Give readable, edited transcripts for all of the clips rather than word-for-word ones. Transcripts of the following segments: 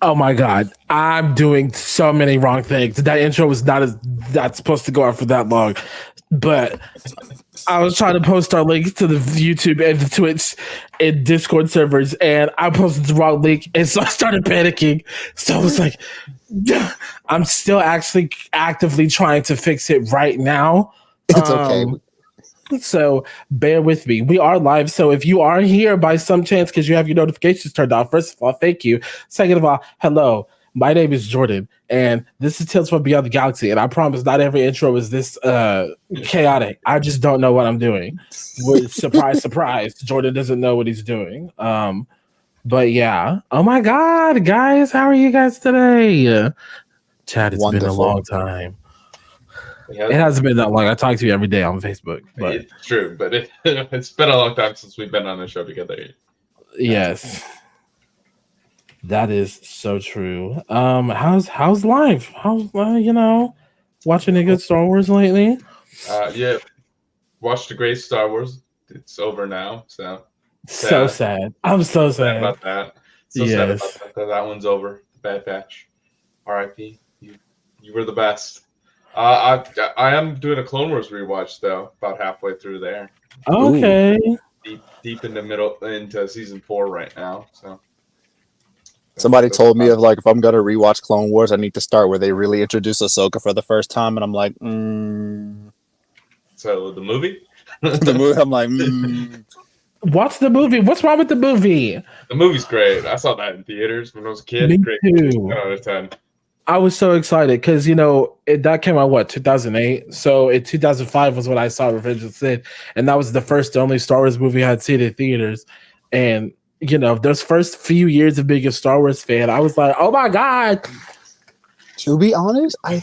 Oh my god, I'm doing so many wrong things. That intro was not supposed to go on for that long, but I was trying to post our links to the YouTube and the Twitch and Discord servers, and I posted the wrong link, and so I started panicking. So I was like, I'm still actually actively trying to fix it right now. It's okay. So bear with me. We are live. So if you are here by some chance because you have your notifications turned off, first of all, thank you. Second of all, hello. My name is Jordan, and this is Tales from Beyond the Galaxy. And I promise not every intro is this chaotic. I just don't know what I'm doing. Surprise, surprise. Jordan doesn't know what he's doing. But yeah. Oh my God, guys. How are you guys today? Chad, it's been a long time. It hasn't been that long. I talk to you every day on Facebook. But it's true, but it's been a long time since we've been on the show together. Yes. That is so true. How's life? How's watching a good Star Wars lately? Yeah. Watched the great Star Wars. It's over now, so sad. I'm so sad about that. Sad about that. That one's over. Bad Batch. R.I.P. You were the best. I am doing a Clone Wars rewatch though, about halfway through there. Okay. Deep in the middle into season 4 right now. So somebody told me if I'm gonna rewatch Clone Wars, I need to start where they really introduce Ahsoka for the first time, and I'm like, So the movie? The movie. I'm like, Watch the movie. What's wrong with the movie? The movie's great. I saw that in theaters when I was a kid. Me Great. too. 10 out of 10. I was so excited because that came out 2008. So in 2005 was when I saw Revenge of the Sith, and that was the first and only Star Wars movie I had seen in theaters. And those first few years of being a Star Wars fan, I was like, oh my God. To be honest, I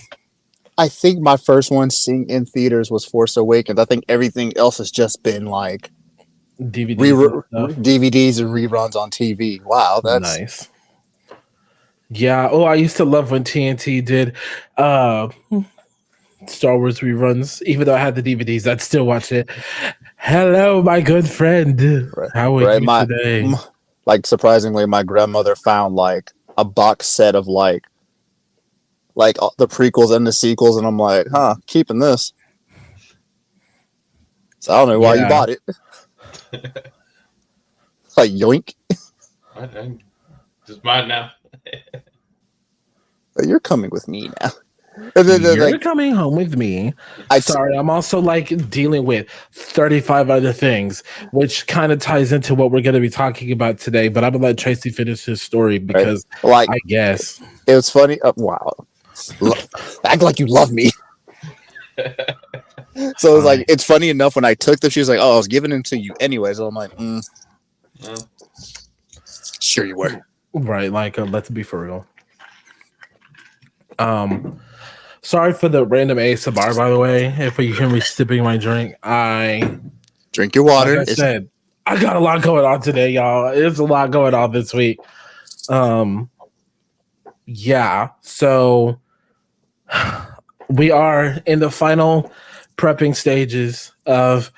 think my first one seeing in theaters was Force Awakens. I think everything else has just been like DVDs and reruns on TV. Wow, that's nice. Yeah. Oh, I used to love when TNT did Star Wars reruns. Even though I had the DVDs, I'd still watch it. Hello, my good friend. How are you today? Surprisingly, my grandmother found like a box set of like the prequels and the sequels, and I'm like, keeping this. So I don't know why you bought it. Like yoink. Just mine now. You're coming with me now. You're coming home with me. Sorry, I'm also dealing with 35 other things, which kind of ties into what we're going to be talking about today. But I'm gonna let Tracy finish his story because I guess it was funny. Wow, act like you love me. So it's it's funny enough when I took them, she was like, "Oh, I was giving them to you anyway." So I'm like, "Sure you were." Right, let's be for real. Sorry for the random ASMR, by the way. If you hear me sipping my drink, I drink your water. Like I said, I got a lot going on today, y'all. There's a lot going on this week. Yeah. So we are in the final prepping stages of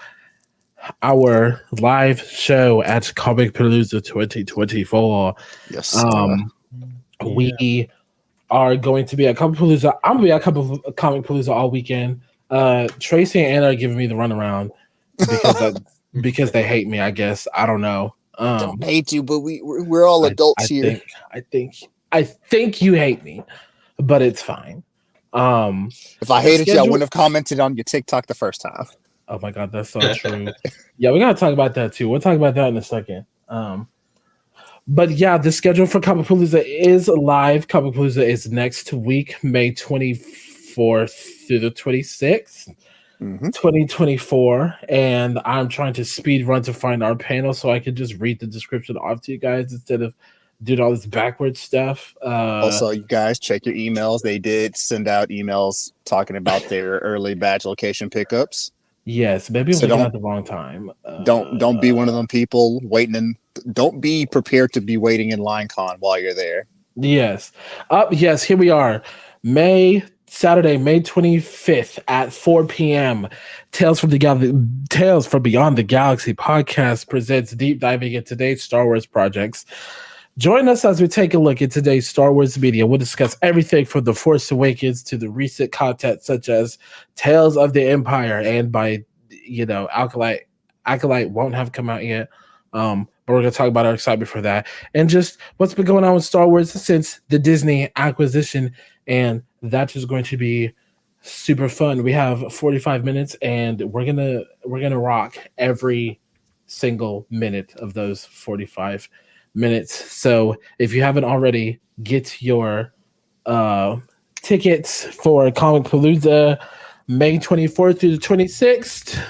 our live show at Comic Palooza 2024. Yes. We are going to be at Comic Palooza. I'm going to be at Comic Palooza all weekend. Tracy and Anna are giving me the runaround because they hate me, I guess. I don't know. Don't hate you, but we're all adults here. I think you hate me, but it's fine. If I hated you, I wouldn't have commented on your TikTok the first time. Oh my God, that's so true. Yeah, we gotta talk about that too. We'll talk about that in a second. But yeah, the schedule for Comic Palooza is live. Comic Palooza is next week, May 24th through the 26th, 2024. And I'm trying to speed run to find our panel so I can just read the description off to you guys instead of doing all this backwards stuff. Also, you guys check your emails. They did send out emails talking about their early badge location pickups. Yes, maybe we got the wrong time. Don't be one of them people waiting in. Don't be prepared to be waiting in line con while you're there. Yes. Yes, here we are. Saturday, May 25th at 4 p.m. Tales from Beyond the Galaxy podcast presents deep diving into today's Star Wars projects. Join us as we take a look at today's Star Wars media. We'll discuss everything from The Force Awakens to the recent content such as Tales of the Empire, and by Acolyte. Acolyte won't have come out yet. But we're going to talk about our excitement for that and just what's been going on with Star Wars since the Disney acquisition. And that is going to be super fun. We have 45 minutes and we're gonna rock every single minute of those 45 minutes. So if you haven't already, get your tickets for Comic Palooza May 24th through the 26th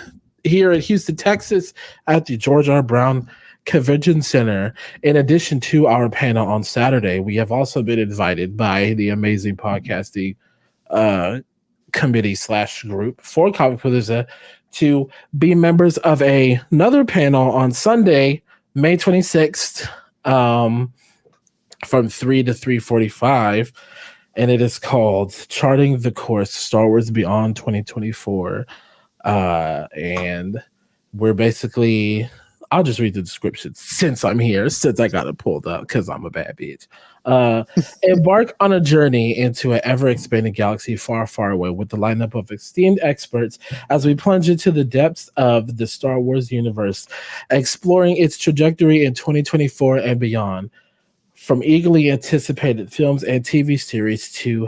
here in Houston, Texas at the George R. Brown Convention Center. In addition to our panel on Saturday, we have also been invited by the amazing podcasting committee / group for Comic Palooza to be members of another panel on Sunday, May 26th, from 3 to 3:45, and it is called Charting the Course Star Wars Beyond 2024. And we're basically, I'll just read the description since I'm here, since I got it pulled up because I'm a bad bitch. Embark on a journey into an ever-expanding galaxy far, far away with the lineup of esteemed experts as we plunge into the depths of the Star Wars universe, exploring its trajectory in 2024 and beyond. From eagerly anticipated films and TV series to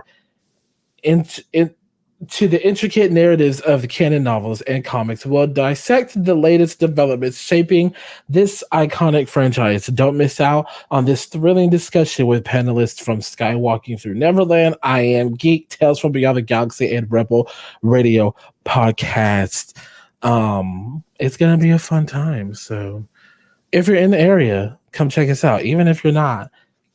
the intricate narratives of the canon novels and comics, we'll dissect the latest developments shaping this iconic franchise. Don't miss out on this thrilling discussion with panelists from Skywalking Through Neverland, I Am Geek, Tales from Beyond the Galaxy, and Rebel Radio Podcast. It's going to be a fun time. So if you're in the area, come check us out. Even if you're not,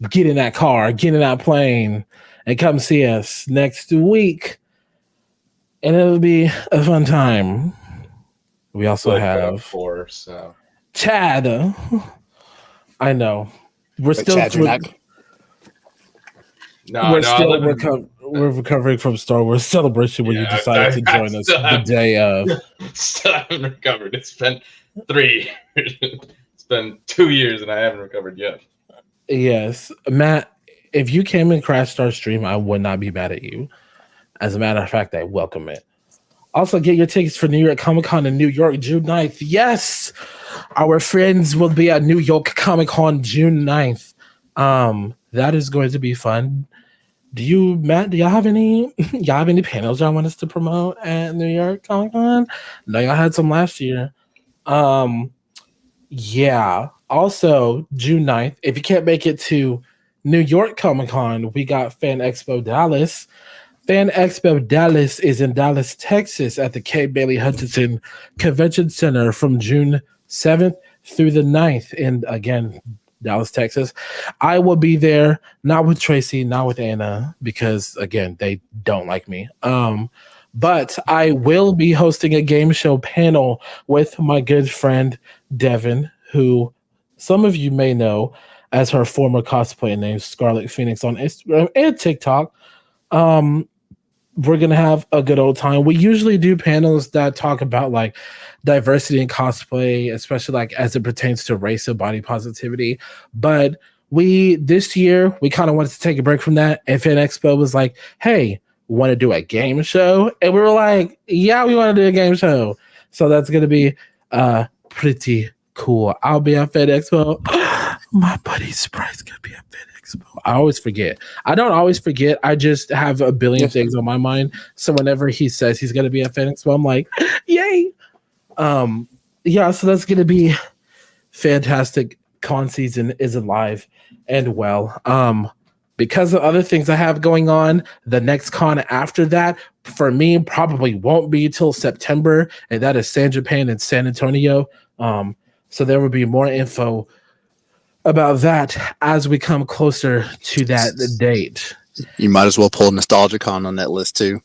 get in that car, get in that plane, and come see us next week. And it'll be a fun time. We also have Chad. I know. We're still we're recovering from Star Wars Celebration when you decided to join us the day of. Still haven't recovered. It's been 3 years. It's been 2 years and I haven't recovered yet. Yes. Matt, if you came and crashed our stream, I would not be mad at you. As a matter of fact, I welcome it. Also, get your tickets for New York Comic Con in New York, June 9th. Yes, our friends will be at New York Comic Con June 9th. That is going to be fun. Matt, do y'all have any panels y'all want us to promote at New York Comic Con? No, y'all had some last year. Yeah. Also, June 9th, if you can't make it to New York Comic Con, we got Fan Expo Dallas. Fan Expo Dallas is in Dallas, Texas at the K. Bailey Hutchinson Convention Center from June 7th through the 9th in, again, Dallas, Texas. I will be there, not with Tracy, not with Anna, because, again, they don't like me. But I will be hosting a game show panel with my good friend, Devin, who some of you may know as her former cosplay name, Scarlet Phoenix, on Instagram and TikTok. We're going to have a good old time. We usually do panels that talk about like diversity in cosplay, especially like as it pertains to race and body positivity. But this year, we kind of wanted to take a break from that. And Fan Expo was like, hey, want to do a game show? And we were like, yeah, we want to do a game show. So that's going to be pretty cool. I'll be at Fan Expo. My buddy Sprite's going to be at Fan Expo. I always forget. I don't always forget. I just have a billion things on my mind. So whenever he says he's going to be at Fan Expo, I'm like, yay. Yeah, so that's going to be fantastic. Con season is alive and well. Because of other things I have going on, the next con after that, for me, probably won't be till September, and that is San Japan and San Antonio. So there will be more info about that as we come closer to that date. You might as well pull NostalgiaCon on that list too.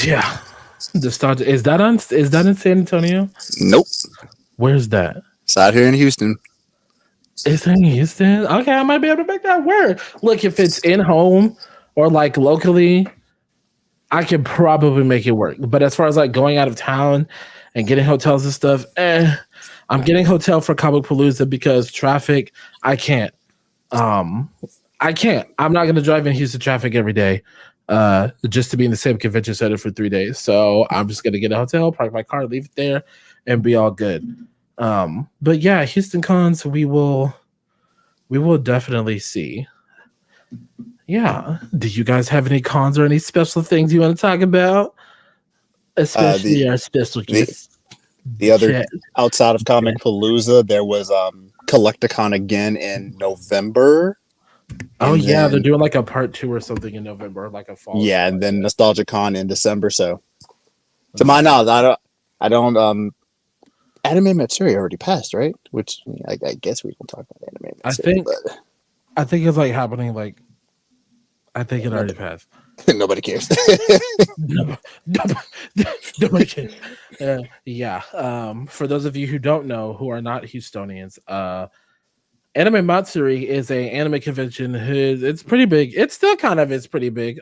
Yeah, Nostalgia is that in San Antonio? Nope. Where's that? It's out here in Houston. It's in Houston. Okay, I might be able to make that work. Look, if it's in home or like locally, I can probably make it work. But as far as like going out of town and getting hotels and stuff, I'm getting hotel for Comic Palooza because traffic, I can't. I can't. I'm not going to drive in Houston traffic every day just to be in the same convention center for 3 days. So I'm just going to get a hotel, park my car, leave it there, and be all good. But yeah, Houston cons, we will definitely see. Yeah. Do you guys have any cons or any special things you want to talk about? Especially our special guests. The other outside of Comic Palooza, there was Collecticon again in November. Oh yeah, they're doing like a part 2 or something in November, like a fall. Yeah, and then NostalgiaCon in December. So, to my knowledge, I don't. Anime Matsuri already passed, right? Which I guess we can talk about Anime Matsuri. I think it's like happening. Like, I think it already passed. Nobody cares. Nobody cares. Yeah. For those of you who don't know, who are not Houstonians, Anime Matsuri is an anime convention. It's pretty big. It's still it's pretty big.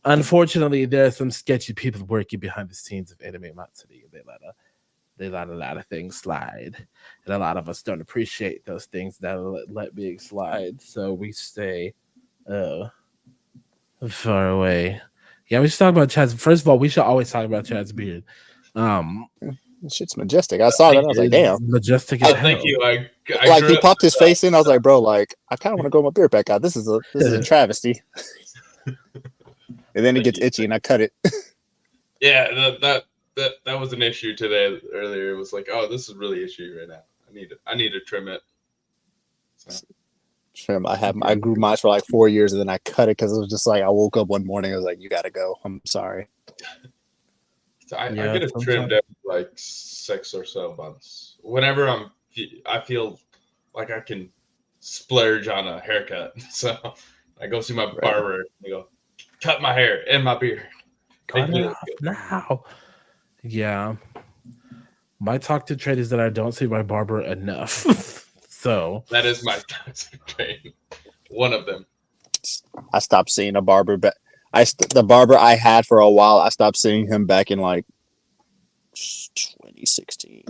Unfortunately, there are some sketchy people working behind the scenes of Anime Matsuri. They let a lot of things slide, and a lot of us don't appreciate those things that let being slide. So we stay far away. Yeah, we should talk about Chad's. First of all, we should always talk about Chad's beard. Shit's majestic. I saw that. I was like, damn. Majestic. Thank you. I he popped his face in. I was like, bro, like, I kind of want to grow my beard back out. This is a travesty. And then it gets itchy, and I cut it. Yeah, that was an issue today. Earlier, it was like, oh, this is really issue right now. I need to trim it. So. Trim. I grew mine for like 4 years, and then I cut it because it was just like I woke up one morning. I was like, you gotta go. I'm sorry. So I get it trimmed every like 6 or so months. Whenever I feel like I can splurge on a haircut, so I go see my barber. And I go, cut my hair and my beard. Cut it off now. Yeah, my talk to trade is that I don't see my barber enough. So that is my toxic trait. One of them. I stopped seeing a barber, but the barber I had for a while, I stopped seeing him back in like 2016.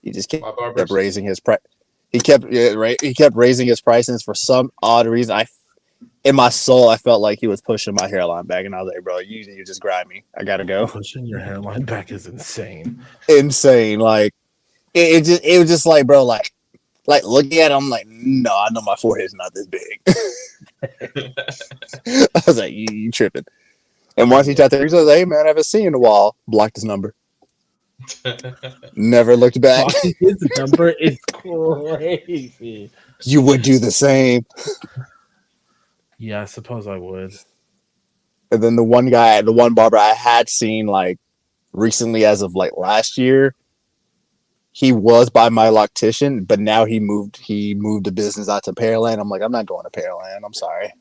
He just kept raising his price. He kept raising his prices for some odd reason. In my soul, I felt like he was pushing my hairline back, and I was like, "Bro, you just grind me. I gotta go." Pushing your hairline back is insane. Insane. Like it was just like, bro, like looking at it, I'm like, no, I know my forehead's not this big. I was like, you tripping. And once he tapped there, he says, hey man, I haven't seen you in a while. Blocked his number. Never looked back. His number is crazy. You would do the same. Yeah, I suppose I would. And then the one barber I had seen like recently as of like last year, he was by my loctician, but now he moved the business out to Pearland. I'm like, I'm not going to Pearland. I'm sorry.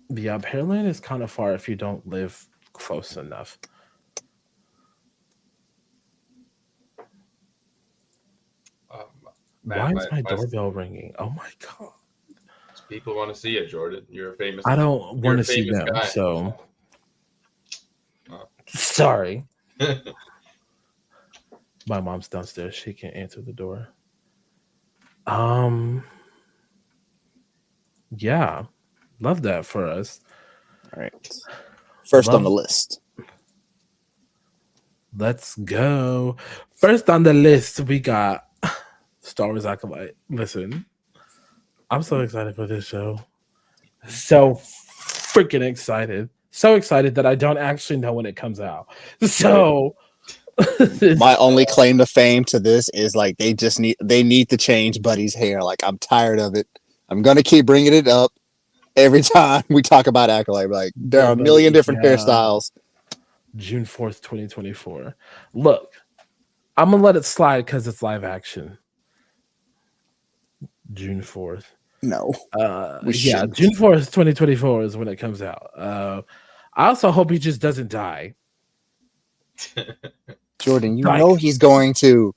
Yeah, Pearland is kind of far if you don't live close enough. Why is my doorbell ringing? Oh my god! People want to see you, Jordan. You're a famous. I don't want to see them, guy. So sorry. My mom's downstairs. She can't answer the door. Yeah, love that for us. All right, first on the list. Let's go. First on the list, we got Star Wars Acolyte. Listen, I'm so excited for this show. So freaking excited. So excited that I don't actually know when it comes out. So my only claim to fame to this is like they need to change Buddy's hair. Like I'm tired of it. I'm gonna keep bringing it up every time we talk about Acolyte. Like there are a million different hairstyles. June 4th, 2024. Look, I'm gonna let it slide because it's live action. June 4th. No. Yeah, June 4th, 2024 is when it comes out. I also hope he just doesn't die. Jordan, you know he's going to.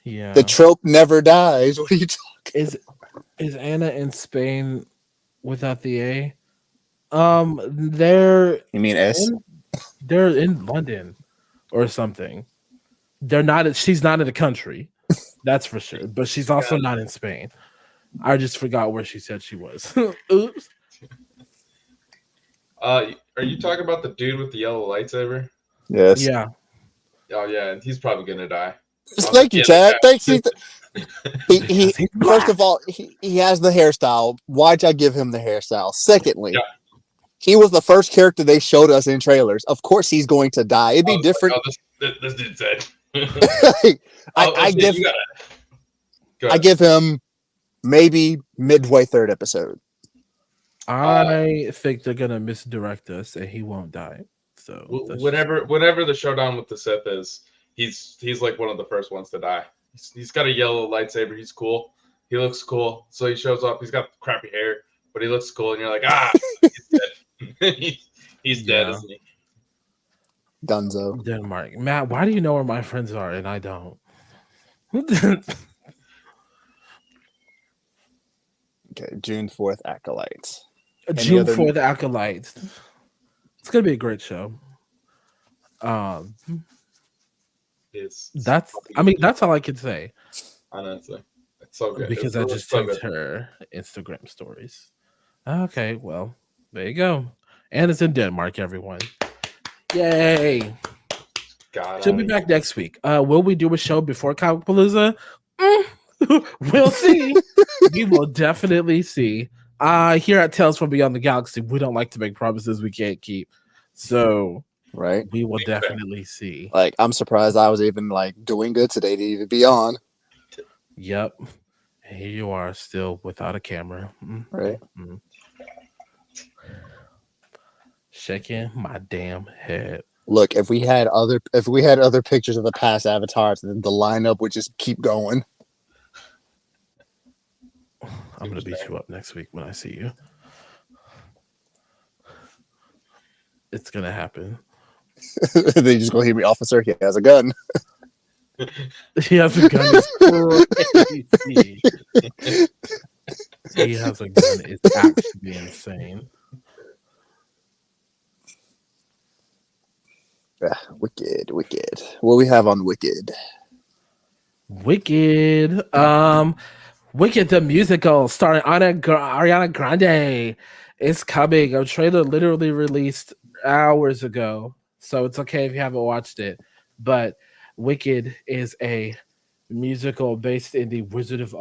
Yeah. The trope never dies. What are you talking? Is Anna in Spain without the A? They're. You mean S? They're in London or something. They're not. She's not in the country. That's for sure. But she's also not in Spain. I just forgot where she said she was. Oops. Are you talking about the dude with the yellow lightsaber? Yes. Yeah. Oh yeah, he's probably gonna die. Thank you, Chad. Thanks. He first of all, he has the hairstyle. Why'd I give him the hairstyle? Secondly, he was the first character they showed us in trailers. Of course, he's going to die. It'd be different. Like, this dude said. I give him maybe midway third episode. I think they're gonna misdirect us, and he won't die. So whenever the showdown with the Sith is, he's like one of the first ones to die. He's got a yellow lightsaber. He's cool. He looks cool. So he shows up. He's got crappy hair, but he looks cool. And you're like, he's dead. he's dead, isn't he? Dunzo. Denmark. Matt, why do you know where my friends are and I don't? Okay, June 4th, Acolytes. June 4th, Acolytes. It's gonna be a great show. That's all I can say. Honestly, it's so good because I just checked her Instagram stories. Okay, well, there you go, and it's in Denmark. Everyone, yay! She'll be back next week. Will we do a show before Comicpalooza? We'll see. We will definitely see. Here at Tales from Beyond the Galaxy, we don't like to make promises we can't keep. So, right, we will definitely see. Like, I'm surprised I was even doing good today to even be on. Yep. Here you are, still without a camera. Right. Mm-hmm. Shaking my damn head. Look, if we had other pictures of the past avatars, then the lineup would just keep going. I'm gonna beat you up next week when I see you. It's gonna happen. They just go, hear me, officer. He has a gun. He has a gun. It's crazy. He has a gun. It's actually insane. Wicked. What we have on Wicked? Wicked the musical starring Ariana Grande is coming. A trailer literally released hours ago, so it's okay if you haven't watched it. But Wicked is a musical based in the Wizards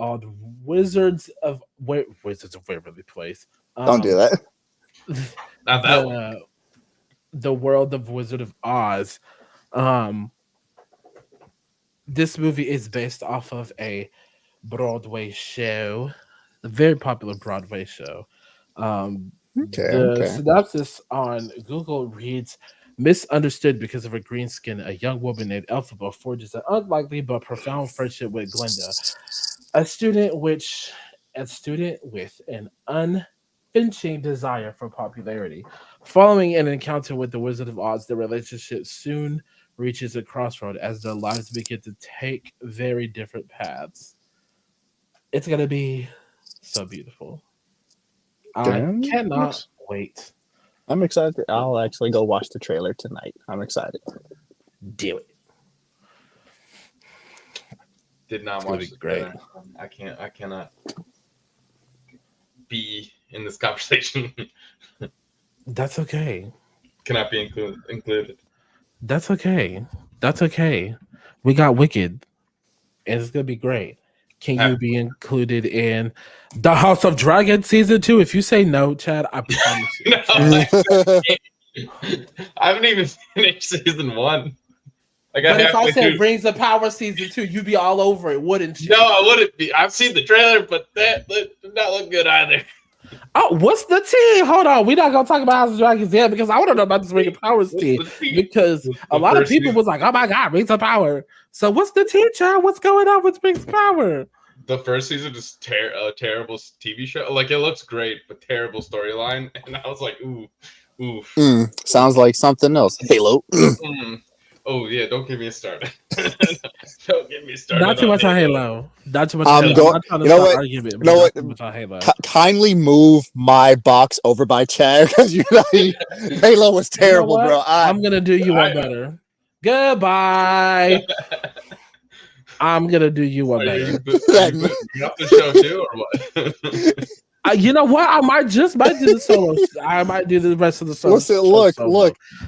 of Waverly Place. Don't do that. Not that one. The world of Wizard of Oz. This movie is based off of a Broadway show, a very popular Broadway show. The synopsis on Google reads: misunderstood because of her green skin, a young woman named Elphaba forges an unlikely but profound friendship with Glinda, a student with an unflinching desire for popularity. Following an encounter with the Wizard of Oz, the relationship soon reaches a crossroad as their lives begin to take very different paths. It's going to be so beautiful. I cannot wait. I'm excited. I'll actually go watch the trailer tonight. I'm excited. Do it. Did not watch the trailer. I cannot be in this conversation. That's okay. Cannot be included. That's okay. We got Wicked, and it's gonna be great. Can you be included in the House of Dragon season 2? If you say no, Chad, I promise you. I haven't even finished season 1. But if I said Rings of Power season 2, you'd be all over it, wouldn't you? No, I wouldn't be. I've seen the trailer, but that did not look good either. Oh, what's the tea? Hold on. We're not going to talk about House of Dragons yet because I want to know about this Ring of Power tea. Because a lot of people was like, oh my God, Rings of Power. So what's the tea, Chad? What's going on with Rings of Power? The first season is a terrible TV show. Like, it looks great, but terrible storyline. And I was like, ooh. Sounds like something else. Halo. Oh, yeah, don't get me started. Don't get me started. Not too much on Halo. Not too much on Halo. You know what? Kindly move my box over by Chad because Halo was terrible, bro. I'm going to do you one better. Goodbye. I'm gonna do you one Are better. you off the show too, or what? You know what? I might do the solo. I might do the rest of the solo. Listen, look.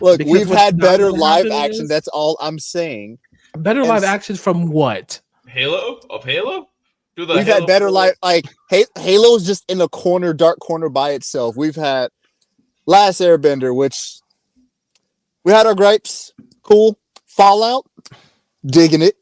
Because We've what's had not better gonna live happen action. is- That's all I'm saying. Better live action from what? Halo? Do the We've Halo had better 4? like Halo's just in a dark corner by itself. We've had Last Airbender, which we had our gripes. Cool. Fallout, digging it.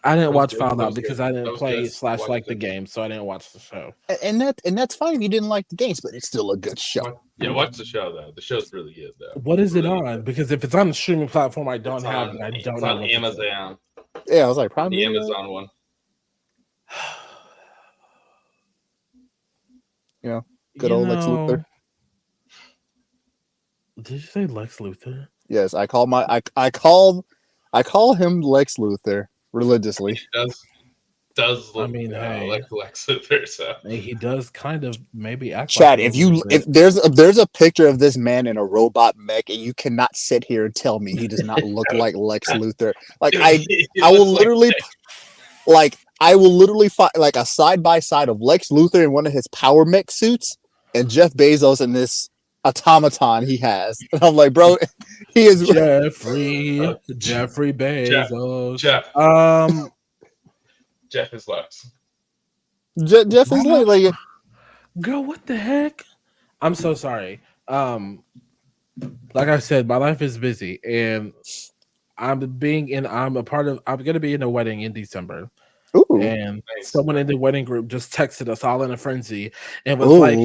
I didn't watch That Fallout was because good. I That didn't was play good. / like the game, so I didn't watch the show. And that's fine if you didn't like the games, but it's still a good show. Yeah, watch the show though. The show's really good though. What is it Really on? good. Because if it's on a streaming platform I don't It's have, on, I don't it's know. on Amazon. Yeah, I was like, Prime The Video? Amazon one. You know, good old Lex Luthor. Did you say Lex Luthor? Yes, I call him Lex Luthor religiously. He does look hey, like Lex Luthor, so he does kind of maybe act. Chad, like if there's a picture of this man in a robot mech, and you cannot sit here and tell me he does not look like Lex Luthor. Like I will literally find like a side by side of Lex Luthor in one of his power mech suits and Jeff Bezos in this automaton he has. And I'm like, bro, he is Jeffrey Bezos. Jeff is Lex. Jeff is like girl, what the heck? I'm so sorry. Like I said, my life is busy, and I'm gonna be in a wedding in December. Ooh. And someone in the wedding group just texted us all in a frenzy and was like,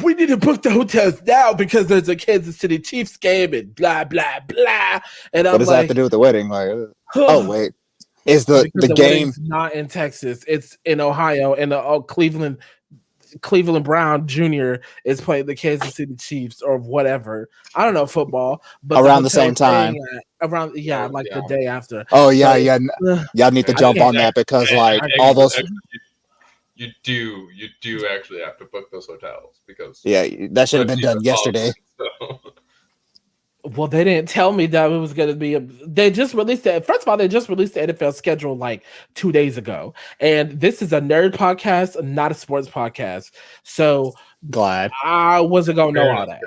we need to book the hotels now because there's a Kansas City Chiefs game and blah blah blah. And what does that have to do with the wedding? Like, oh wait, is the game not in Texas? It's in Ohio, and Cleveland Brown Jr. is playing the Kansas City Chiefs or whatever. I don't know football, but around the same time. The day after. Oh yeah, y'all need to jump on that because all those. You do actually have to book those hotels because that should have been done yesterday. Well, they didn't tell me that it was going to be. They just released it. First of all, they just released the NFL schedule like 2 days ago, and this is a nerd podcast, not a sports podcast. So glad I wasn't going to know all that.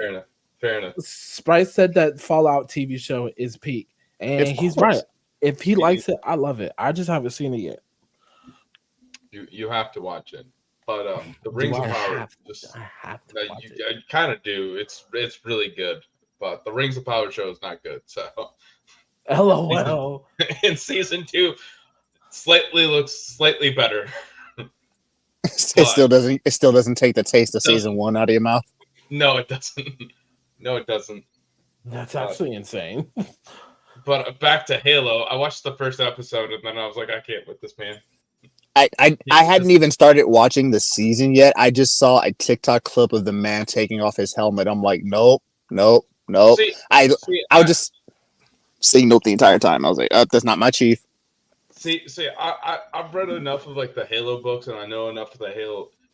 Fair enough. Sprite said that Fallout TV show is peak, and he's right. If he likes it, I love it. I just haven't seen it yet. You have to watch it, but the Rings of Power. I kind of do. It's really good. But the Rings of Power show is not good. So, LOL. In season 2, looks slightly better. It still doesn't take the taste of season 1 out of your mouth. No, it doesn't. That's absolutely insane. But back to Halo. I watched the first episode and then I was like, I can't with this man. I hadn't even started watching the season yet. I just saw a TikTok clip of the man taking off his helmet. I'm like, nope. I was just saying nope the entire time. I was like, that's not my chief. I've read enough of like the Halo books and I know enough of the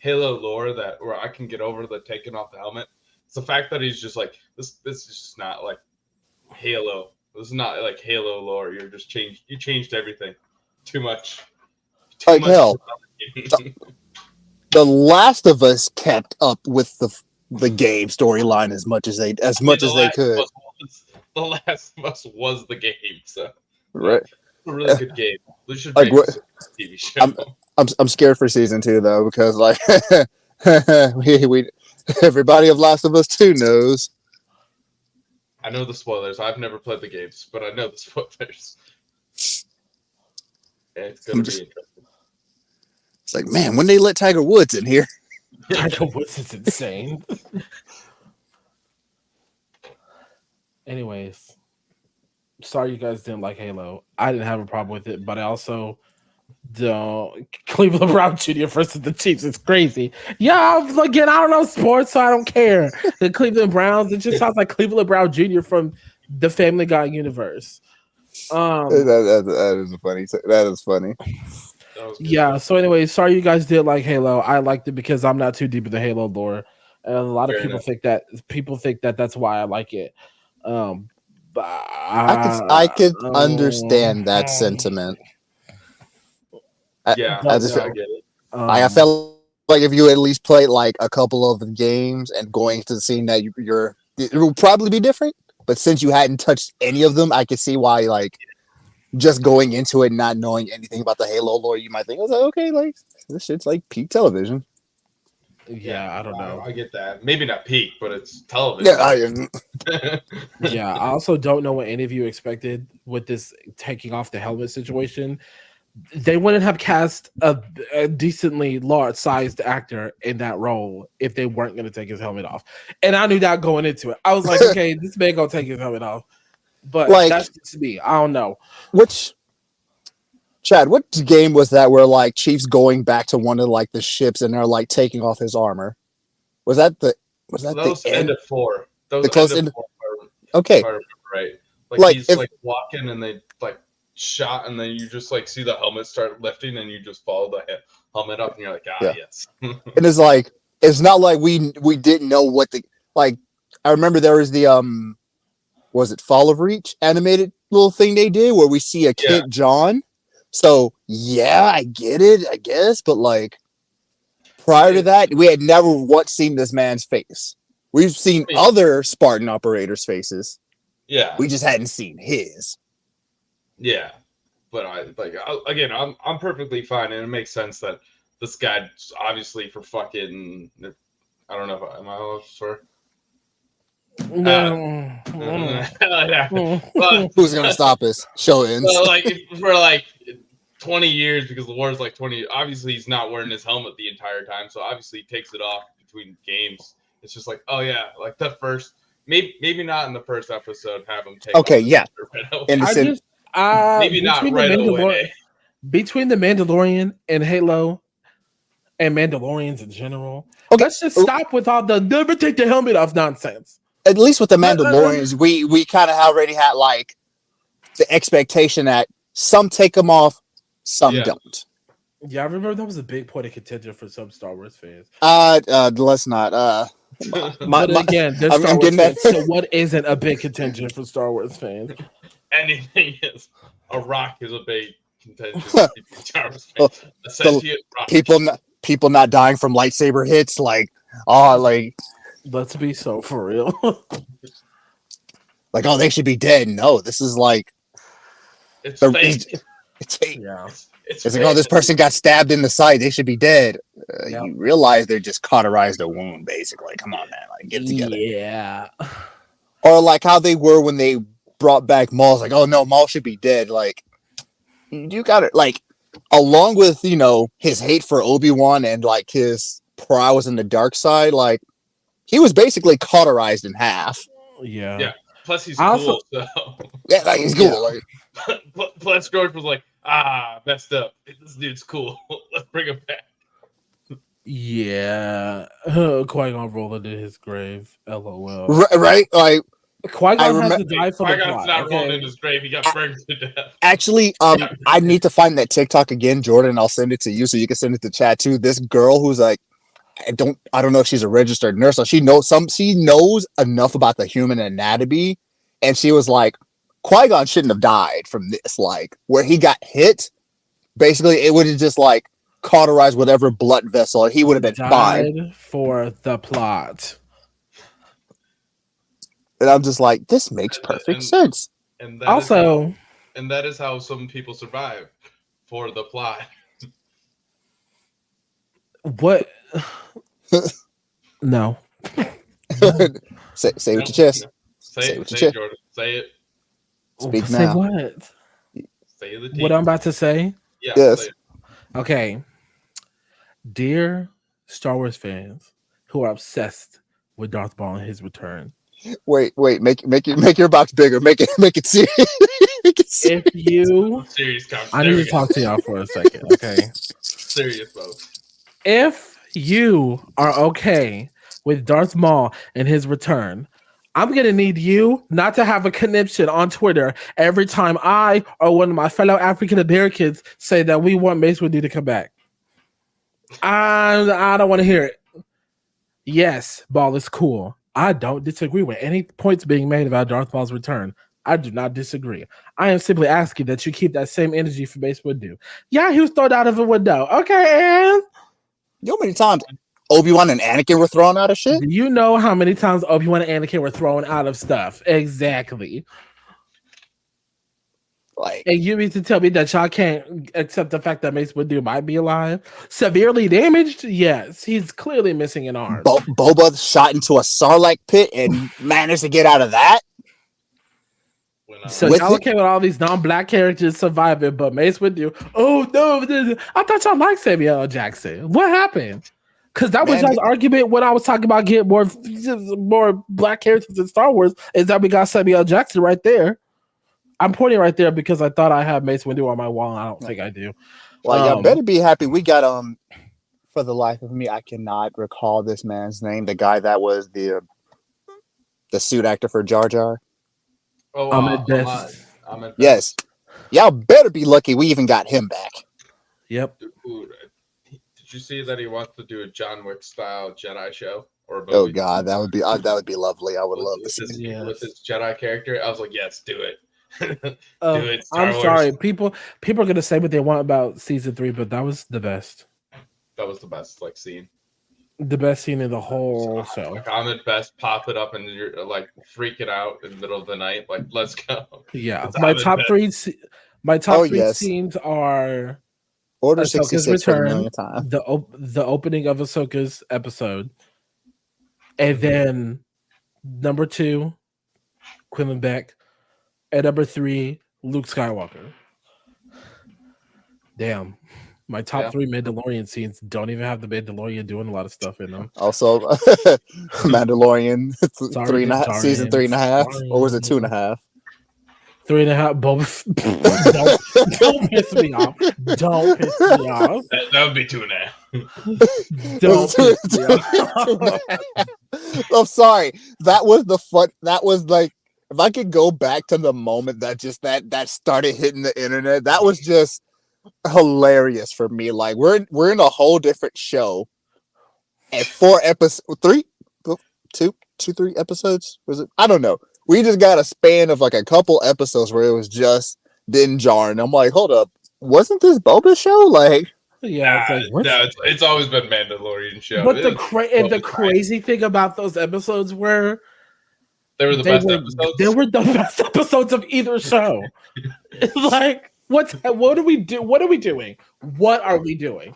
Halo lore where I can get over the taking off the helmet. It's the fact that he's just like this is just not like Halo. This is not like Halo lore. You changed everything too much. Like hell. The Last of Us kept up with the game storyline as much as they could. The Last of Us was the game, so right. It's a really good game. We should like make a TV show. I'm scared for season 2 though because like we everybody of Last of Us 2 knows. I know the spoilers. I've never played the games, but I know the spoilers. It's gonna be interesting. It's like, man, when they let Tiger Woods in here. Tiger Woods is insane. Anyways, sorry you guys didn't like Halo. I didn't have a problem with it, but I also don't. Cleveland Brown Jr. versus the Chiefs is crazy. Yeah, again, I don't know sports, so I don't care. The Cleveland Browns, it just sounds like Cleveland Brown Jr. from the Family Guy universe. That is funny. That is funny. Yeah. So, anyway, sorry you guys did like Halo. I liked it because I'm not too deep in the Halo lore, and a lot of people think that that's why I like it. But I could understand that sentiment. Yeah, I just I get it. I felt like if you at least played like a couple of the games and going to the scene that it will probably be different. But since you hadn't touched any of them, I could see why like just going into it not knowing anything about the Halo lore, you might think, I was like, okay, like this shit's like peak television. Yeah, I don't know. I get that. Maybe not peak, but it's television. Yeah, I also don't know what any of you expected with this taking off the helmet situation. They wouldn't have cast a decently large-sized actor in that role if they weren't going to take his helmet off. And I knew that going into it. I was like, okay, this man gonna take his helmet off. But like, that's just me. I don't know. Chad, what game was that where like Chief's going back to one of like the ships and they're like taking off his armor? That was the end of 4? That was the close end. Okay, if I remember right. Like he's like walking and they like shot and then you just like see the helmet start lifting and you just follow the helmet up and you're like, yes. And it's like it's not like we didn't know what the like. I remember there was the was it Fall of Reach animated little thing they did where we see a kid John. So yeah, I get it, I guess, but like prior to that, we had never once seen this man's face. We've seen other Spartan operators' faces. Yeah, we just hadn't seen his. Yeah, but I'm perfectly fine, and it makes sense that this guy obviously for fucking I don't know if am I allowed to swear. Who's gonna stop us? Show ins. Like for like 20 years because the war's like 20. Obviously, he's not wearing his helmet the entire time, so obviously he takes it off between games. It's just like, oh yeah, like the first, maybe not in the first episode have him take. Okay, yeah. Maybe not right away. Between the Mandalorian and Halo, and Mandalorians in general, let's just stop with all the never take the helmet off nonsense. At least with the Mandalorians, we kind of already had like the expectation that some take them off, some don't. Yeah, I remember that was a big point of contention for some Star Wars fans. Let's not. But again, there's Star Wars fans, so what isn't a big contention for Star Wars fans? Anything is. A rock is a big contention for Star Wars fans. A sentient rock. People not dying from lightsaber hits, like let's be so for real. Like, they should be dead. No, this is like it's fake. It's fake. Yeah. It's like, this person got stabbed in the side. They should be dead. You realize they just cauterized a wound, basically. Come on, man. Like, get together. Yeah. Or like how they were when they brought back Maul. Like, oh no, Maul should be dead. Like, you got it. Like, along with, his hate for Obi-Wan and like his prowess in the dark side, like, he was basically cauterized in half. Yeah. Yeah. Plus, he's cool. So. Yeah, like, he's cool. Yeah. Plus, George was like, messed up. This dude's cool. Let's bring him back. Yeah. Qui-Gon rolled into his grave. LOL. Right? Like, Qui-Gon has to die for the plot. Qui-Gon's not rolling in his grave. He got burned to death. Actually, I need to find that TikTok again, Jordan. I'll send it to you so you can send it to chat too. This girl who's like, I don't know if she's a registered nurse or she knows enough about the human anatomy, and she was like, Qui-Gon shouldn't have died from this. Like, where he got hit, basically it would have just like cauterized whatever blood vessel, and he would have been fine for the plot. And I'm just like, this makes perfect sense. And that is how some people survive for the plot. What? No. Say with your chest. Say it with your chest. Jordan. Say it. Speak say now. What? Say the team. What I'm about to say? Yeah, yes. Okay. Dear Star Wars fans who are obsessed with Darth Maul and his return. Wait, make your box bigger. Make it serious. If you I need to talk to y'all for a second, okay? Serious, folks. If you are okay with Darth Maul and his return, I'm going to need you not to have a conniption on Twitter every time I or one of my fellow African Americans say that we want Mace Windu to come back. I don't want to hear it. Yes, Maul is cool. I don't disagree with any points being made about Darth Maul's return. I do not disagree. I am simply asking that you keep that same energy for Mace Windu. Yeah, he was thrown out of a window. Okay, and You know how many times Obi-Wan and Anakin were thrown out of shit? do you know how many times Obi-Wan and Anakin were thrown out of stuff? Exactly. Like, and you mean to tell me that y'all can't accept the fact that Mace Windu might be alive? Severely damaged? Yes. He's clearly missing an arm. Boba shot into a Sarlacc pit and managed to get out of that? So y'all okay with all these non-black characters surviving, but Mace Windu, oh no, I thought y'all liked Samuel L. Jackson. What happened? Because that was y'all's argument when I was talking about getting more black characters in Star Wars, is that we got Samuel L. Jackson right there. I'm pointing right there because I thought I had Mace Windu on my wall, and I don't think I do. Like, y'all better be happy. We got for the life of me, I cannot recall this man's name. The guy that was the suit actor for Jar Jar. Oh, Ahmed Best. Yes. Y'all better be lucky we even got him back. Yep. Dude, did you see that he wants to do a John Wick style Jedi show? Or oh God, that would be lovely. I would love to see it. With his Jedi character. I was like, yes, do it. Do it. I'm sorry. People are gonna say what they want about season 3, but that was the best. That was the best scene. The best scene in the whole show. Like Ahmed Best pop it up and you're like freaking out in the middle of the night. Like, let's go. Yeah. My top three scenes are Order 66 return, the opening of Ahsoka's episode. And then number 2, Quinlan Beck. And number 3, Luke Skywalker. Damn. My top 3 Mandalorian scenes don't even have the Mandalorian doing a lot of stuff in them. Also, Mandalorian season 3.5, or was it 2.5? 3.5. Both. Don't piss me off. Don't piss me off. That would be 2.5. Don't piss me off. I'm sorry. That was the fun. That was like, if I could go back to the moment that started hitting the internet, that was just hilarious for me. Like, we're in a whole different show, and 3 episodes, was it? I don't know. We just got a span of like a couple episodes where it was just Din Djarin, and I'm like, hold up, wasn't this Boba show? Like, yeah, it's always been Mandalorian show. But the crazy thing about those episodes were they were the best episodes. They were the best episodes of either show. Like, what do we do? What are we doing? What are we doing?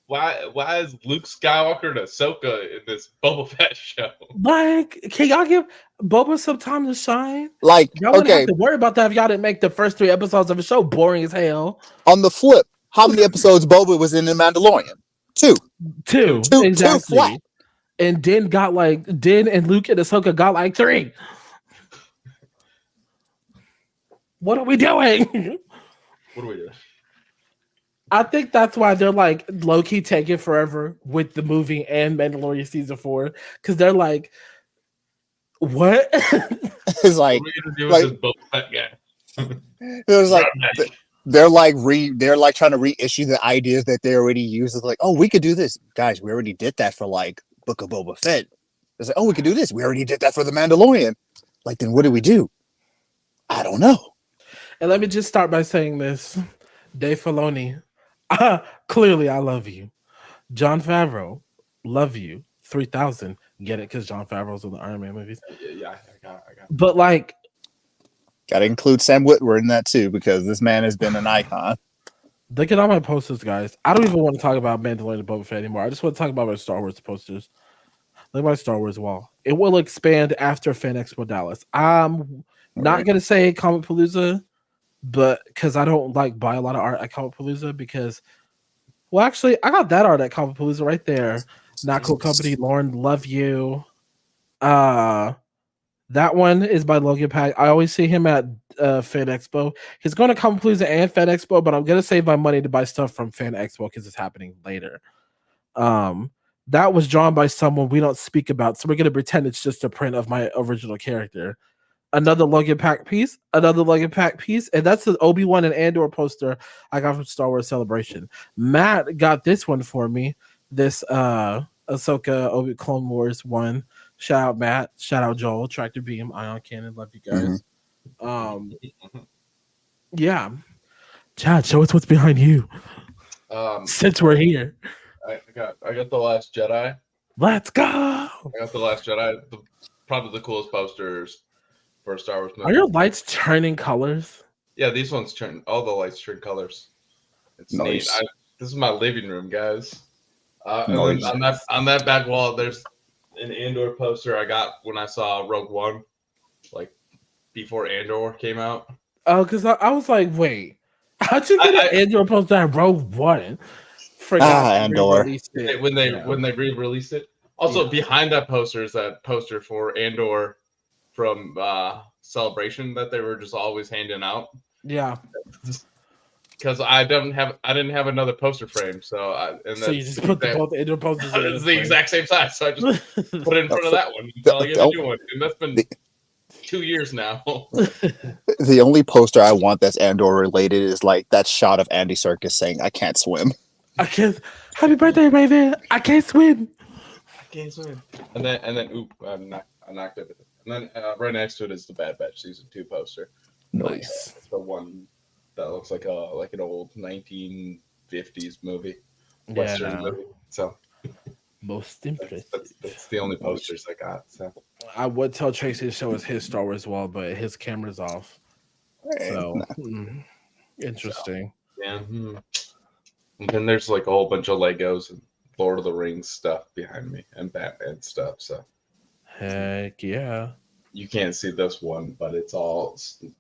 Why is Luke Skywalker and Ahsoka in this Boba Fett show? Like, can y'all give Boba some time to shine? Like, y'all wouldn't have to worry about that if y'all didn't make the first 3 episodes of the show boring as hell. On the flip, how many episodes Boba was in The Mandalorian? 2. Exactly. 2 flat. And Din and Luke and Ahsoka got like 3. What are we doing? What are we doing? I think that's why they're like low-key taking forever with the movie and Mandalorian season 4, because they're like, what? It's like, what are we gonna do with this Boba Fett guy? It was like they're like trying to reissue the ideas that they already used. It's like, oh, we could do this, guys. We already did that for like Book of Boba Fett. It's like, oh, we could do this. We already did that for The Mandalorian. Like, then what do we do? I don't know. And let me just start by saying this. Dave Filoni, clearly I love you. Jon Favreau, love you. 3000, get it? Because Jon Favreau's in the Iron Man movies. Yeah, I got it. But like, gotta include Sam Witwer in that too, because this man has been an icon. Look at all my posters, guys. I don't even want to talk about Mandalorian and Boba Fett anymore. I just want to talk about my Star Wars posters. Look at my Star Wars wall. It will expand after Fan Expo Dallas. I'm not gonna say Comic Palooza, but because I don't like buy a lot of art at Comic Palooza, because, well, actually, I got that art at Comic Palooza right there. Not Cool Company, Lauren, love you. That one is by Logan Pack. I always see him at Fan Expo. He's going to Comic Palooza and Fan Expo, but I'm going to save my money to buy stuff from Fan Expo because it's happening later. That was drawn by someone we don't speak about, so we're going to pretend it's just a print of my original character. Another Logan Pack piece, and that's the Obi-Wan and Andor poster I got from Star Wars Celebration. Matt got this one for me, this Ahsoka Obi Clone Wars one. Shout out Matt, shout out Joel, Tractor Beam, Ion Cannon, love you guys. Yeah. Chad, show us what's behind you. Since we're here. I got The Last Jedi. Let's go. I got The Last Jedi. Probably the coolest posters for a Star Wars movie. Are your lights turning colors? Yeah, these ones turn. All the lights turn colors. It's nice. neat. This is my living room, guys. Nice. And then on that back wall, there's an Andor poster I got when I saw Rogue One, like before Andor came out. Oh, because I was like, wait, how'd you get an Andor poster at Rogue One? Andor. When they re-released it. Also, behind that poster is that poster for Andor from Celebration that they were just always handing out. Yeah. Because I didn't have another poster frame, so you just put both Andor posters. It's the exact same size, so I just put it in front of that one until I get a new one, and that's been 2 years now. The only poster I want that's Andor related is like that shot of Andy Serkis saying, "I can't swim." I can't. Happy birthday, baby! I can't swim. And then oop! I knocked everything. And then right next to it is the Bad Batch season 2 poster. Nice. It's the one that looks like an old 1950s movie, Western movie. So most impressive. That's the only posters I got. So I would tell Tracy to show us his Star Wars wall, but his camera's off. So interesting. So, yeah. And then there's like a whole bunch of Legos and Lord of the Rings stuff behind me and Batman stuff. So heck yeah. You can't see this one, but it's all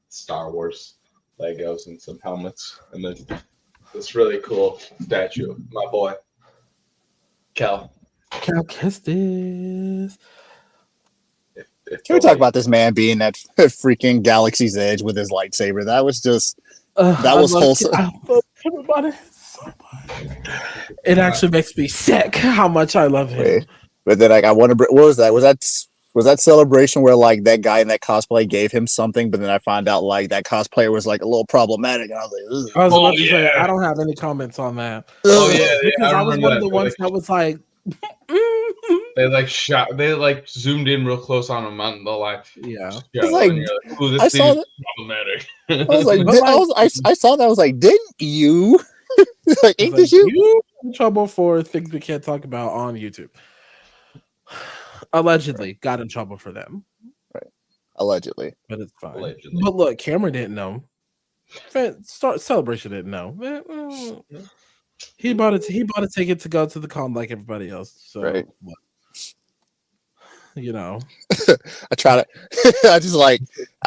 Star Wars Legos and some helmets, and then this really cool statue of my boy Cal Kestis. Can we talk about this man being at freaking Galaxy's Edge with his lightsaber? That was just that was wholesome. I love everybody so much. It actually makes me sick how much I love him. Wait, but then like I want to. What was that? Was that Celebration where like that guy in that cosplay gave him something, but then I found out like that cosplayer was like a little problematic. And I was like, I was about to say, I don't have any comments on that. Oh yeah, because I was one of the ones that was like, they like zoomed in real close on him on the live. Yeah, it's like, this thing is problematic. I was like, I saw that. I was like, didn't you? Like, ain't this you? You in trouble for things we can't talk about on YouTube. Allegedly got in trouble for them. Right. Allegedly. But it's fine. Allegedly. But look, Cameron didn't know. Celebration didn't know. He bought a ticket to go to the con like everybody else. So right. You know. I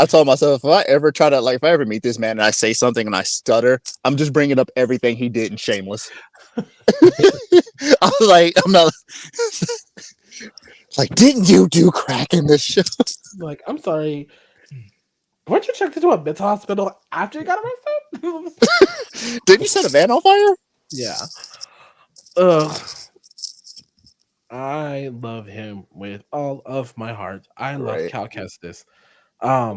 told myself if I ever meet this man and I say something and I stutter, I'm just bringing up everything he did in Shameless. I was like, I'm not like, didn't you do crack in this show? Like, I'm sorry. Weren't you checked into a mental hospital after you got arrested? Didn't you set a van on fire? Yeah. I love him with all of my heart. I love Cal Kestis. I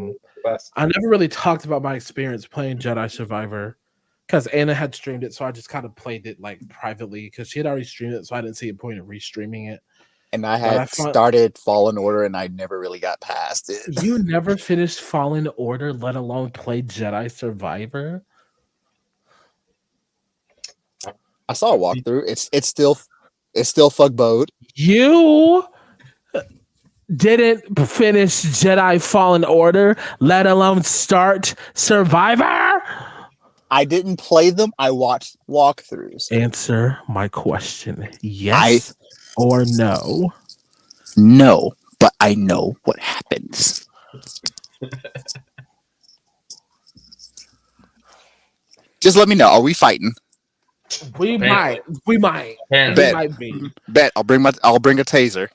never really talked about my experience playing Jedi Survivor because Anna had streamed it, so I just kind of played it like privately because she had already streamed it, so I didn't see a point of restreaming it. And I had started Fallen Order, and I never really got past it. You never finished Fallen Order, let alone play Jedi Survivor? I saw a walkthrough. It's still fuck boat. You didn't finish Jedi Fallen Order, let alone start Survivor? I didn't play them. I watched walkthroughs. Answer my question. Yes or no? No, but I know what happens. Just let me know. Are we fighting? We might. Bet. I'll bring a taser.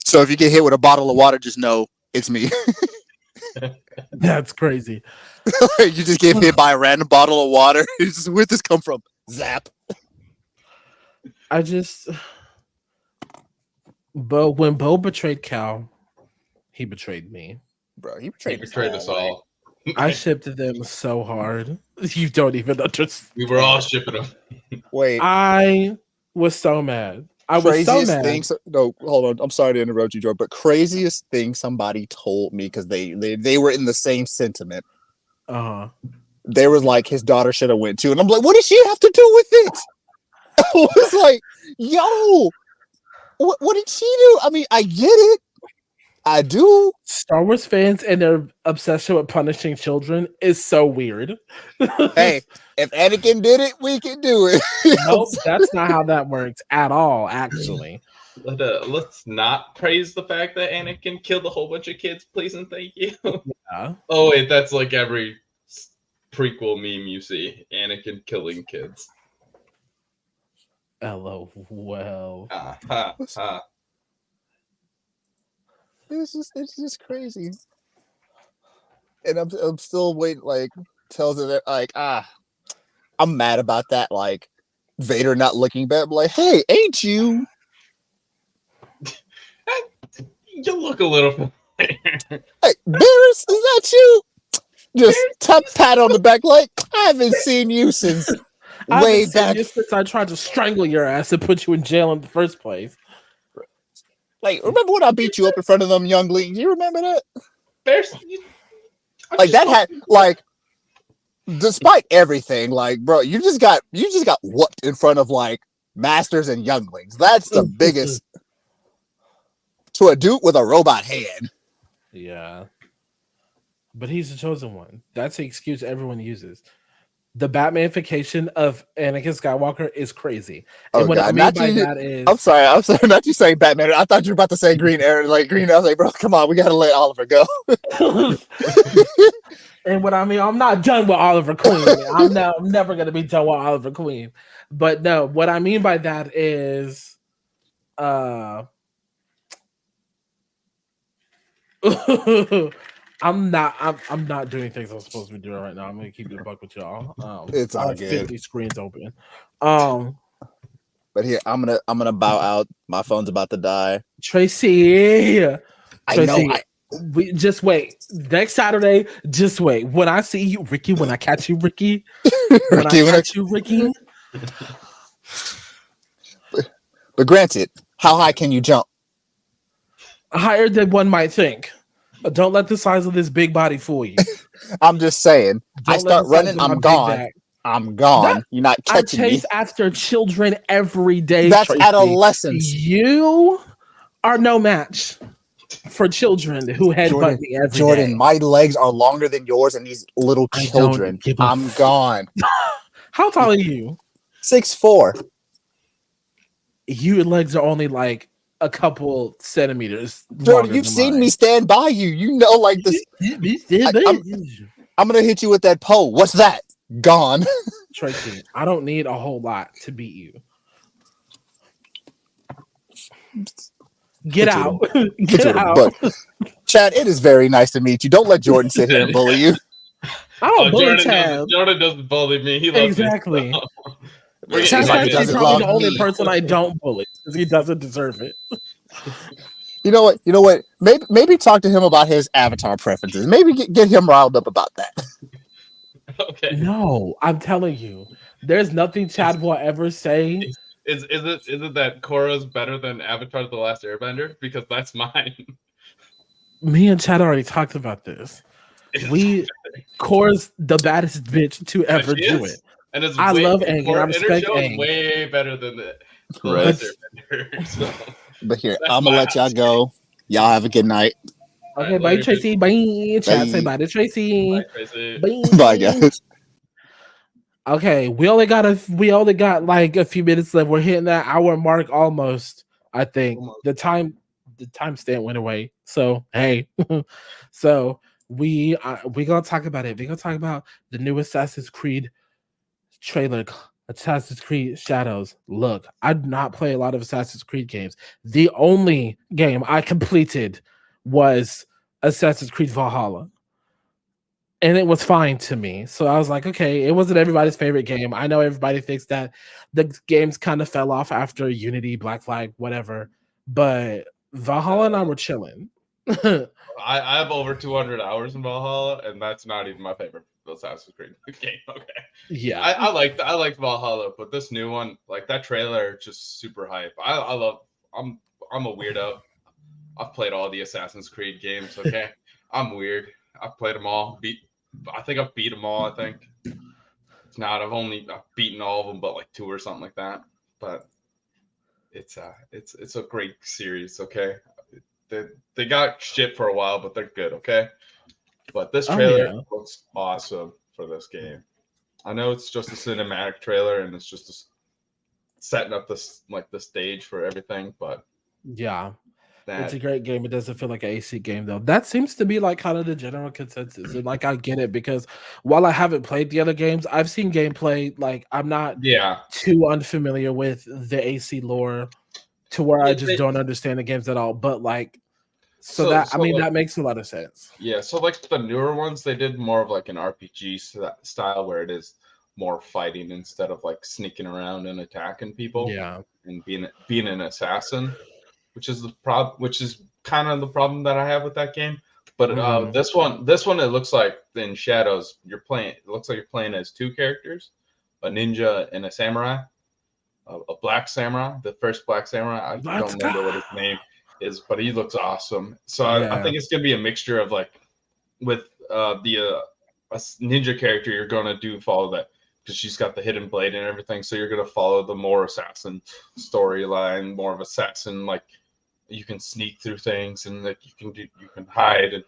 So if you get hit with a bottle of water, just know it's me. That's crazy. You just get hit by a random bottle of water. Where'd this come from? Zap. But when Bo betrayed Cal, he betrayed me. Bro, he betrayed us all. I shipped them so hard. You don't even understand. We were all shipping them. Wait. I was so mad. I was so craziest mad. thing. No, hold on. I'm sorry to interrupt you, George, but craziest thing somebody told me because they were in the same sentiment. They was like, his daughter should have went too, and I'm like, what did she have to do with it? I was like, yo, what did she do? I mean, I get it. I do. Star Wars fans and their obsession with punishing children is so weird. Hey, if Anakin did it, we can do it. Nope, that's not how that works at all, actually. Let's not praise the fact that Anakin killed a whole bunch of kids, please and thank you. Yeah. Oh, wait, that's like every prequel meme you see. Anakin killing kids. LOL. It's just crazy. And I'm still waiting, like, tells it like, I'm mad about that, like, Vader not looking back. I'm like, hey, ain't you? You look a little familiar. Hey, Barris, is that you? Just pat on the back, like, I haven't seen you since way back. Since I tried to strangle your ass and put you in jail in the first place. Like, remember when I beat you up in front of them younglings? You remember that? Bears, like that had like, despite everything, like, bro, you just got whooped in front of like masters and younglings. That's the biggest to a dude with a robot hand. Yeah, but he's the chosen one. That's the excuse everyone uses. The Batmanification of Anakin Skywalker is crazy. And what I mean by that is... I'm sorry, not you saying Batman. I thought you were about to say Green Arrow, like Green. I was like, bro, come on, we gotta let Oliver go. And what I mean, I'm not done with Oliver Queen. I'm never gonna be done with Oliver Queen. But no, what I mean by that is I'm not doing things I'm supposed to be doing right now. I'm gonna keep it a buck with y'all. It's all I have good. 50 screens open. But here, I'm gonna bow out. My phone's about to die. Tracy, I know. We just wait. Next Saturday, just wait. When I see you, Ricky, when I catch you, Ricky, Ricky. But granted, how high can you jump? Higher than one might think. Don't let the size of this big body fool you. I'm just saying. I start running, I'm gone. I'm gone. You're not catching me. I chase after children every day. That's Tracy. Adolescence. You are no match for children who headbutt me every Jordan, day. my legs are longer than yours and these little children. I'm gone. How tall are you? 6'4". Your legs are only like a couple centimeters. Jordan, you've seen me stand by you. You know, like this. I'm gonna hit you with that pole. What's that? Gone. Tracy, I don't need a whole lot to beat you. Get out. Get out. Chad, it is very nice to meet you. Don't let Jordan sit here and bully you. I don't bully Chad. Jordan doesn't bully me. He loves exactly. Me. Chad's actually probably the only person I don't bully because he doesn't deserve it. You know what? Maybe talk to him about his avatar preferences. Maybe get him riled up about that. Okay. No, I'm telling you, there's nothing Chad will ever say. Is it that Korra's better than Avatar: The Last Airbender? Because that's mine. Me and Chad already talked about this. Korra's the baddest bitch to ever do it. And it's I love Aang and I respect Aang. Way better than the Last Airbender. So. But here, I'm gonna let y'all go. Y'all have a good night. Okay, bye, Tracy. Bye. Chad, say bye to Tracy. Bye, Tracy. Bye, guys. Okay, we only got like a few minutes left. We're hitting that hour mark almost. I think the time stamp went away. So hey, so we gonna talk about it. We gonna talk about the new Assassin's Creed trailer. Assassin's Creed Shadows. Look, I do not play a lot of Assassin's Creed games. The only game I completed was Assassin's Creed Valhalla. And it was fine to me. So I was like, okay, it wasn't everybody's favorite game. I know everybody thinks that the games kind of fell off after Unity, Black Flag, whatever. But Valhalla and I were chilling. I have over 200 hours in Valhalla, and that's not even my favorite Assassin's Creed game. Okay. Yeah. I liked Valhalla, but this new one, like that trailer, just super hype. I'm a weirdo. I've played all the Assassin's Creed games. Okay, I'm weird. I've played them all. I think I've beat them all. I think. If not, I've beaten all of them, but like 2 or something like that. But it's a great series. Okay, they got shit for a while, but they're good. Okay, but this trailer looks awesome for this game. I know it's just a cinematic trailer and it's just setting up this like the stage for everything, but yeah, it's a great game. It doesn't feel like an AC game though. That seems to be like kind of the general consensus, and like I get it because while I haven't played the other games, I've seen gameplay. Like I'm not too unfamiliar with the AC lore to where I just don't understand the games at all. But like, that makes a lot of sense. Yeah, so like the newer ones, they did more of like an RPG style where it is more fighting instead of like sneaking around and attacking people. Yeah, and being an assassin, which is kind of the problem that I have with that game. But this one, it looks like in Shadows, it looks like you're playing as 2 characters, a ninja and a samurai, a black samurai, the first black samurai. I don't remember what his name is, but he looks awesome. So I think it's gonna be a mixture of like with the a ninja character, you're gonna follow that because she's got the hidden blade and everything. So you're gonna follow the more assassin storyline, more of assassin, like you can sneak through things and like you can hide and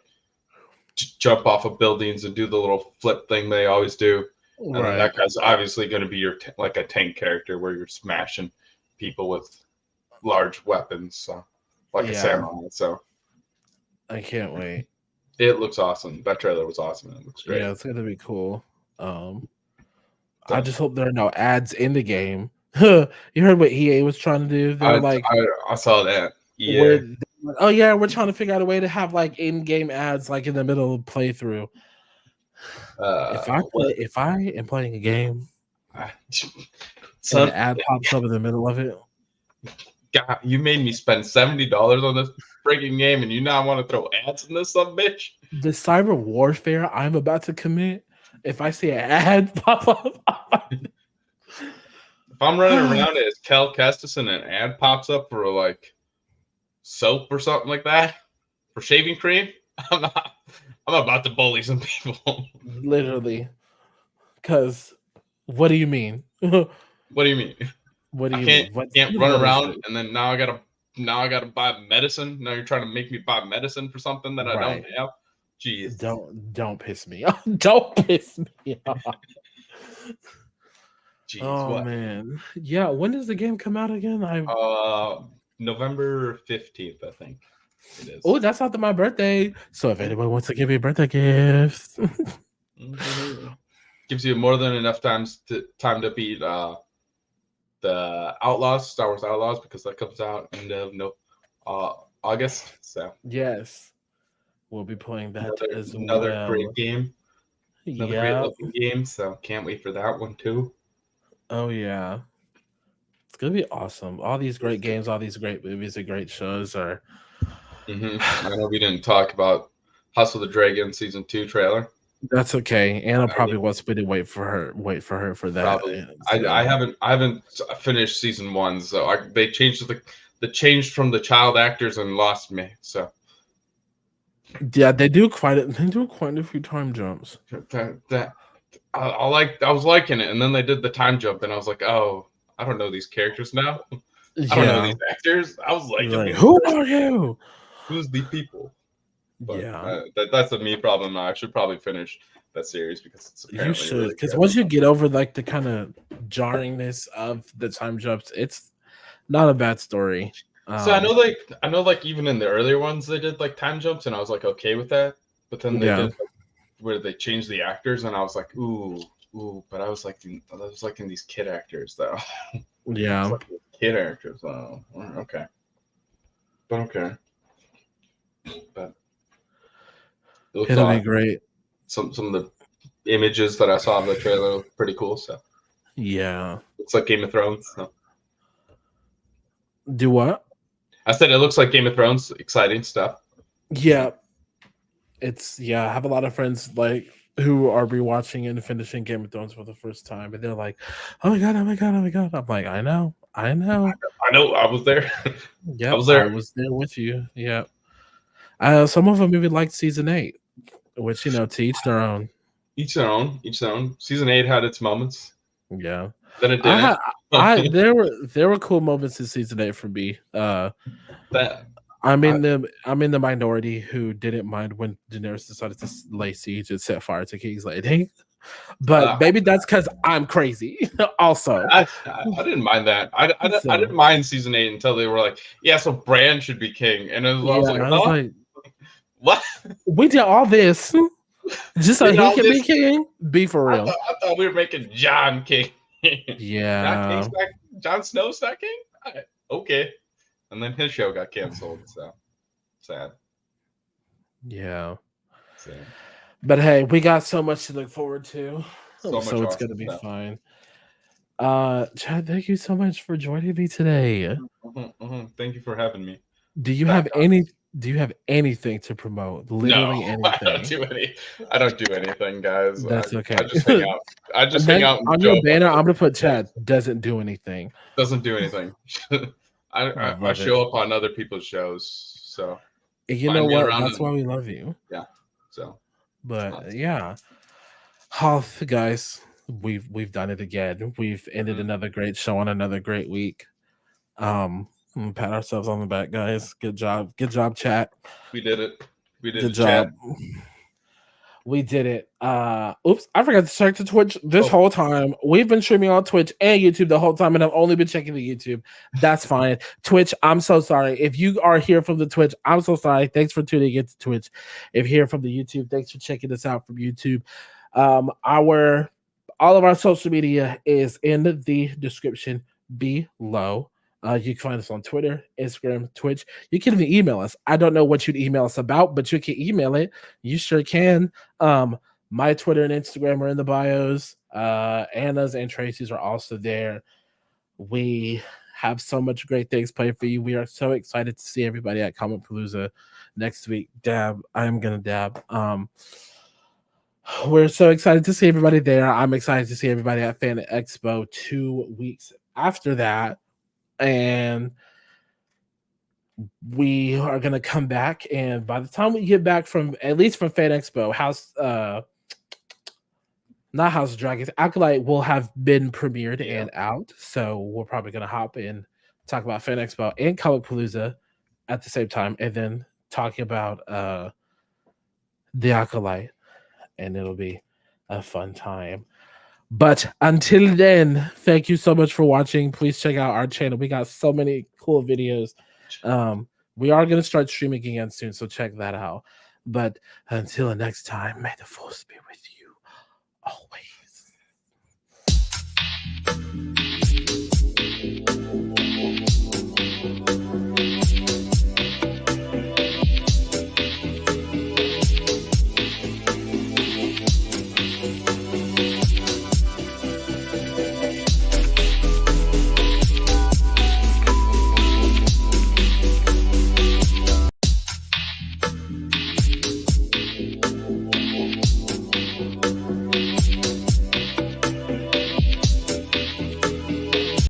jump off of buildings and do the little flip thing they always do. And then that guy's obviously going to be your like a tank character where you're smashing people with large weapons, so like a samurai. So I can't wait. It looks awesome. That trailer was awesome. It looks great. Yeah, it's gonna be cool. I just hope there are no ads in the game. You heard what EA was trying to do? They were I saw that. Yeah. Oh yeah, we're trying to figure out a way to have like in-game ads like in the middle of playthrough. If I am playing a game and an ad pops up in the middle of it. God, you made me spend $70 on this freaking game, and you now want to throw ads in this son bitch? The cyber warfare I'm about to commit. If I see an ad pop up, if I'm running around as Kel Kestis and an ad pops up for like soap or something like that, for shaving cream, I'm about to bully some people. Literally. Because what do you mean? What do you mean? What do you mean? Can't run around and then now I gotta buy medicine. Now you're trying to make me buy medicine for something that I don't have. Jeez. Don't piss me off. Don't piss me off. Jeez, man. Yeah, when does the game come out again? November 15th, I think it is. Oh, that's after my birthday. So if anyone wants to give me a birthday gift. Gives you more than enough time to beat the Outlaws, Star Wars Outlaws, because that comes out end of August. So yes. We'll be playing that another great game. Another great looking game. So can't wait for that one too. Oh yeah. It's gonna be awesome. All these great games, all these great movies and great shows are I know we didn't talk about House of the Dragon season 2 trailer. That's okay. Anna probably wants me to wait for her for that. Probably. I haven't finished season 1, so they changed the change from the child actors and lost me. So yeah, they do quite a few time jumps. I was liking it, and then they did the time jump, and I was like, oh, I don't know these characters now. I don't know these actors. I was like, who are you? Who's the people? But yeah, that's a me problem. I should probably finich that series because it's you should, because once you get over like the kind of jarringness of the time jumps, it's not a bad story. So I know like even in the earlier ones they did like time jumps, and I was like okay with that. But then they did where they changed the actors, and I was like ooh. But I was like in these kid actors though. Yeah, like kid actors. Oh, okay. But okay. But it'll be great. Some of the images that I saw in the trailer look pretty cool. So yeah, it's like Game of Thrones. So. Do what? I said it looks like Game of Thrones. Exciting stuff. Yeah. I have a lot of friends like who are rewatching and finishing Game of Thrones for the first time, and they're like, "Oh my god, oh my god, oh my god!" I'm like, "I know, I know, I know. I was there. yep, I was there. I was there with you." Yeah, some of them even liked season 8, which to each their own. Each their own. Each their own. Season 8 had its moments. Yeah, Then it didn't. there were cool moments in season 8 for me. That I'm in the minority who didn't mind when Daenerys decided to lay siege and set fire to King's Landing. But maybe that's because I'm crazy. Also, I didn't mind that. I didn't mind season 8 until they were like, "Yeah, so Bran should be king," and I was like, "What? We did all this just so he can be king? Be for real." I thought we were making Jon king. Yeah, Jon Snow's not king. Okay, and then his show got canceled. So sad. Yeah. Sad. But hey, we got so much to look forward to. So it's awesome gonna be fine. Chad, thank you so much for joining me today. Thank you for having me. Do you have anything to promote? Literally anything. I don't do anything, guys. That's okay. I just hang out. On your banner, I'm gonna put Chad doesn't do anything. Doesn't do anything. I show up on other people's shows. So you know what? That's why we love you. Yeah. So but yeah. Guys, we've done it again. We've ended another great show on another great week. Pat ourselves on the back, guys. Good job, chat. We did it. Good job. We did it. Oops, I forgot to check the Twitch this whole time. We've been streaming on Twitch and YouTube the whole time, and I've only been checking the YouTube. That's fine. Twitch, I'm so sorry. If you are here from the Twitch, I'm so sorry. Thanks for tuning in to Twitch. If you're here from the YouTube, thanks for checking us out from YouTube. All of our social media is in the description below. You can find us on Twitter, Instagram, Twitch. You can even email us. I don't know what you'd email us about, but you can email it. You sure can. My Twitter and Instagram are in the bios. Anna's and Tracy's are also there. We have so much great things planned for you. We are so excited to see everybody at Comic Palooza next week. Dab. I am gonna dab. We're so excited to see everybody there. I'm excited to see everybody at Fan Expo 2 weeks after that. And we are going to come back. And by the time we get back at least from Fan Expo, not House of Dragons, Acolyte will have been premiered and out. So we're probably going to hop in, talk about Fan Expo and Comic Palooza at the same time. And then talking about the Acolyte. And it'll be a fun time. But until then, thank you so much for watching. Please check out our channel. We got so many cool videos. We are going to start streaming again soon, so check that out. But until next time, may the force be with you.